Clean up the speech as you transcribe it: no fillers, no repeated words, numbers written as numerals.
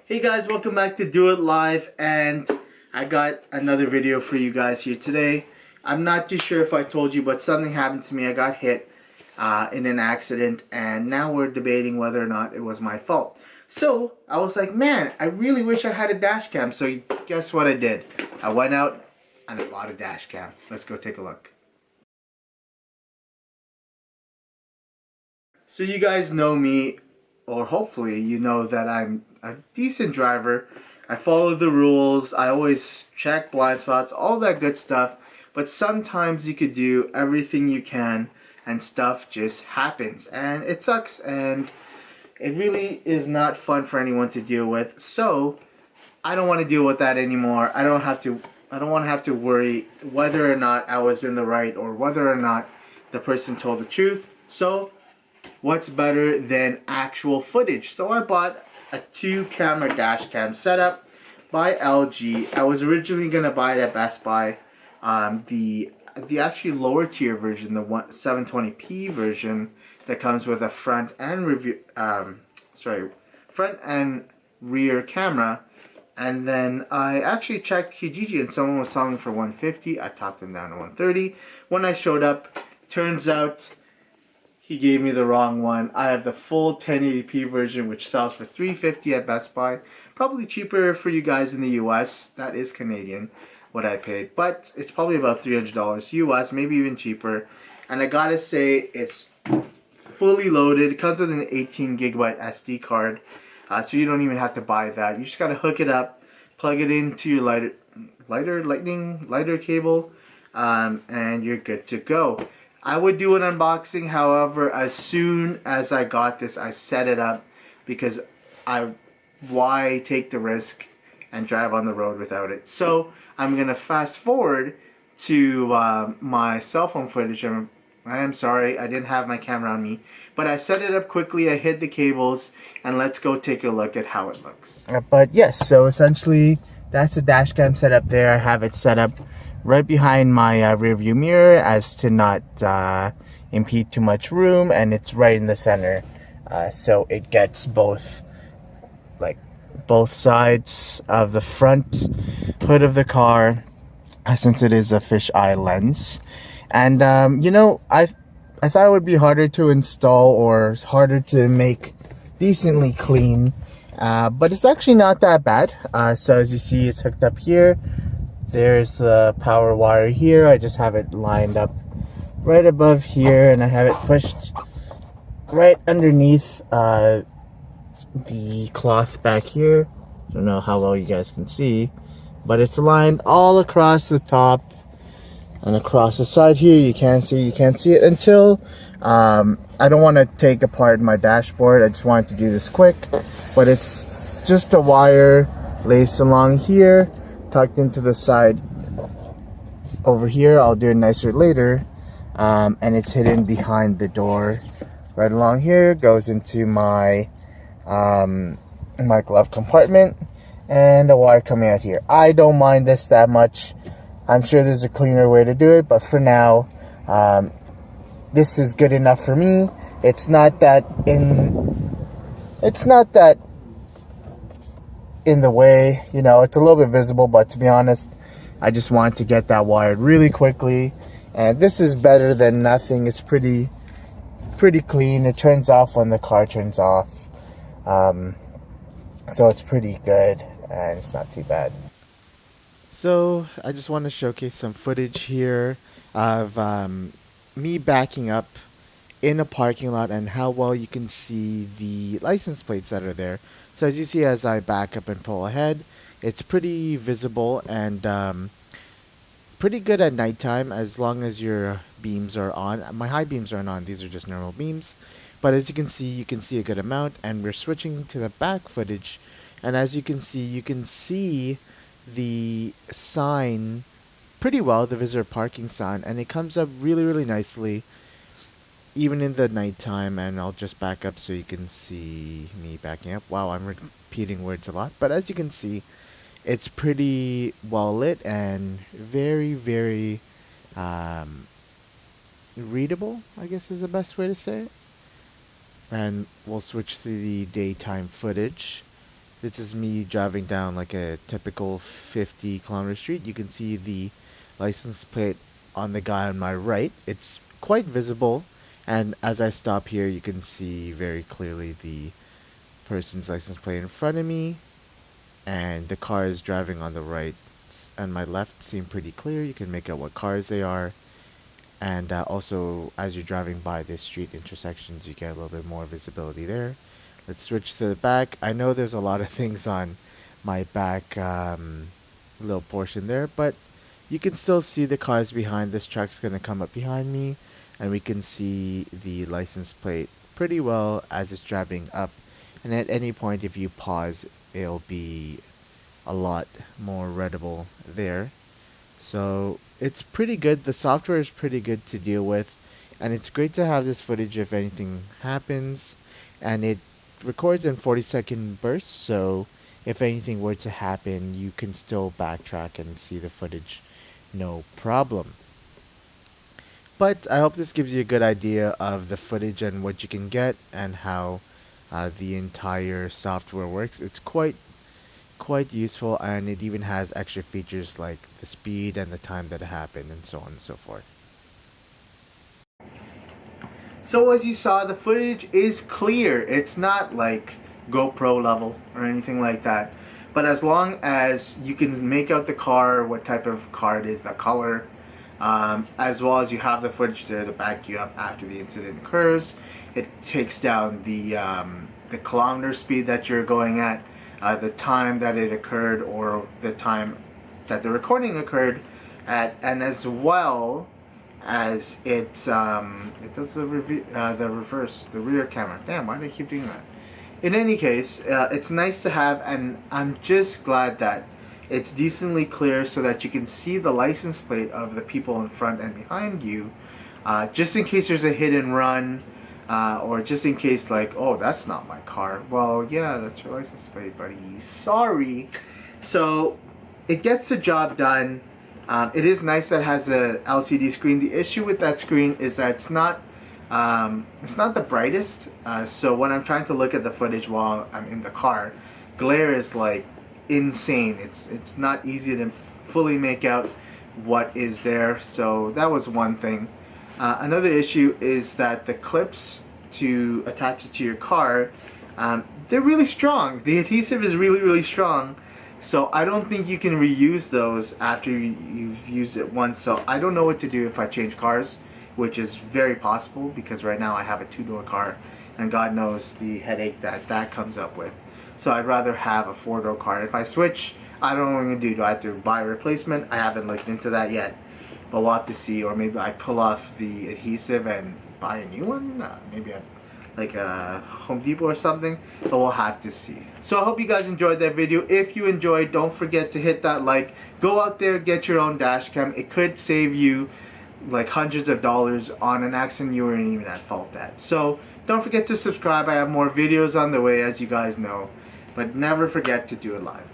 Hey guys, welcome back to Do It Live, and I got another video for you guys here today. I'm not too sure if I told you, but something happened to me. I got hit in an accident, and now we're debating whether or not it was my fault. So I was like, man, I really wish I had a dash cam. So guess what I did? I went out and I bought a dash cam. Let's go take a look. So you guys know me, or hopefully you know that I'm a decent driver. I follow the rules. I always check blind spots, all that good stuff. But sometimes you could do everything you can and stuff just happens. And it sucks, and it really is not fun for anyone to deal with. So I don't want to deal with that anymore. I don't want to have to worry whether or not I was in the right or whether or not the person told the truth. So what's better than actual footage? So I bought a 2-camera dash cam setup by LG. I was originally gonna buy it at Best Buy, the actually lower tier version, the 720p version that comes with a front and rear camera. And then I actually checked Kijiji and someone was selling for $150. I talked them down to $130. When I showed up, turns out he gave me the wrong one. I have the full 1080p version, which sells for $350 at Best Buy. Probably cheaper for you guys in the US. That is Canadian, what I paid. But it's probably about $300 US, maybe even cheaper. And I gotta say, it's fully loaded. It comes with an 18 gigabyte SD card. So you don't even have to buy that. You just gotta hook it up, plug it into your lighter cable, and you're good to go. I would do an unboxing, however, as soon as I got this, I set it up because why take the risk and drive on the road without it? So I'm gonna fast forward to my cell phone footage. I am sorry, I didn't have my camera on me, but I set it up quickly, I hid the cables, and let's go take a look at how it looks. But yes, so essentially, that's the dash cam set up there. I have it set up right behind my rear view mirror as to not impede too much room, and it's right in the center. So it gets both sides of the front hood of the car, since it is a fisheye lens. And you know, I thought it would be harder to install or harder to make decently clean, but it's actually not that bad. So as you see, it's hooked up here. There's the power wire here. I just have it lined up right above here, and I have it pushed right underneath the cloth back here. I don't know how well you guys can see, but it's lined all across the top and across the side here. You can't see it until I don't want to take apart my dashboard. I just wanted to do this quick, but it's just a wire laced along here, tucked into the side over here. I'll do it nicer later. And it's hidden behind the door right along here. Goes into my my glove compartment, and a wire coming out here. I don't mind this that much. I'm sure there's a cleaner way to do it, but for now, this is good enough for me. It's not that in the way, you know, it's a little bit visible, but to be honest, I just wanted to get that wired really quickly, and this is better than nothing. It's pretty clean. It turns off when the car turns off, so it's pretty good, and it's not too bad. So I just want to showcase some footage here of me backing up in a parking lot and how well you can see the license plates that are there. So as you see, as I back up and pull ahead, it's pretty visible and pretty good at nighttime as long as your beams are on. My high beams aren't on, these are just normal beams. But as you can see a good amount, and we're switching to the back footage. And as you can see the sign pretty well, the visitor parking sign, and it comes up really nicely even in the nighttime. And I'll just back up so you can see me backing up. Wow, I'm repeating words a lot, but as you can see, it's pretty well lit and very readable, I guess is the best way to say it. And we'll switch to the daytime footage. This is me driving down like a typical 50-kilometer street. You can see the license plate on the guy on my right. It's quite visible, and as I stop here, you can see very clearly the person's license plate in front of me, and the cars driving on the right and my left seem pretty clear. You can make out what cars they are, and also as you're driving by the street intersections, you get a little bit more visibility there. Let's switch to the back. I know there's a lot of things on my back little portion there, but you can still see the cars behind. This truck's going to come up behind me, and we can see the license plate pretty well as it's driving up. And at any point, if you pause, it'll be a lot more readable there. So it's pretty good. The software is pretty good to deal with, and it's great to have this footage if anything happens, and it records in 40-second bursts, so if anything were to happen, you can still backtrack and see the footage, no problem. But I hope this gives you a good idea of the footage and what you can get and how the entire software works. It's quite useful, and it even has extra features like the speed and the time that it happened and so on and so forth. So as you saw, the footage is clear. It's not like GoPro level or anything like that. But as long as you can make out the car, what type of car it is, the color, as well as you have the footage there to back you up after the incident occurs, it takes down the kilometer speed that you're going at, the time that it occurred or the time that the recording occurred at, and as well as it does the rear camera. Damn, why do I keep doing that? In any case, it's nice to have, and I'm just glad that it's decently clear so that you can see the license plate of the people in front and behind you, just in case there's a hit and run, or just in case like, oh, that's not my car. Well, yeah, that's your license plate, buddy. Sorry. So it gets the job done. It is nice that it has a LCD screen. The issue with that screen is that it's not the brightest. So when I'm trying to look at the footage while I'm in the car, glare is like insane. It's not easy to fully make out what is there. So that was one thing. Another issue is that the clips to attach it to your car, they're really strong. The adhesive is really strong. So I don't think you can reuse those after you've used it once. So I don't know what to do if I change cars, which is very possible because right now I have a 2-door car and God knows the headache that comes up with. So I'd rather have a 4-door car. If I switch, I don't know what I'm going to do. Do I have to buy a replacement? I haven't looked into that yet. But we'll have to see. Or maybe I pull off the adhesive and buy a new one. Maybe like a Home Depot or something, but we'll have to see. So I hope you guys enjoyed that video. If you enjoyed, don't forget to hit that like. Go out there, get your own dash cam. It could save you like hundreds of dollars on an accident you weren't even at fault at. So don't forget to subscribe. I have more videos on the way, as you guys know, but never forget to do it live.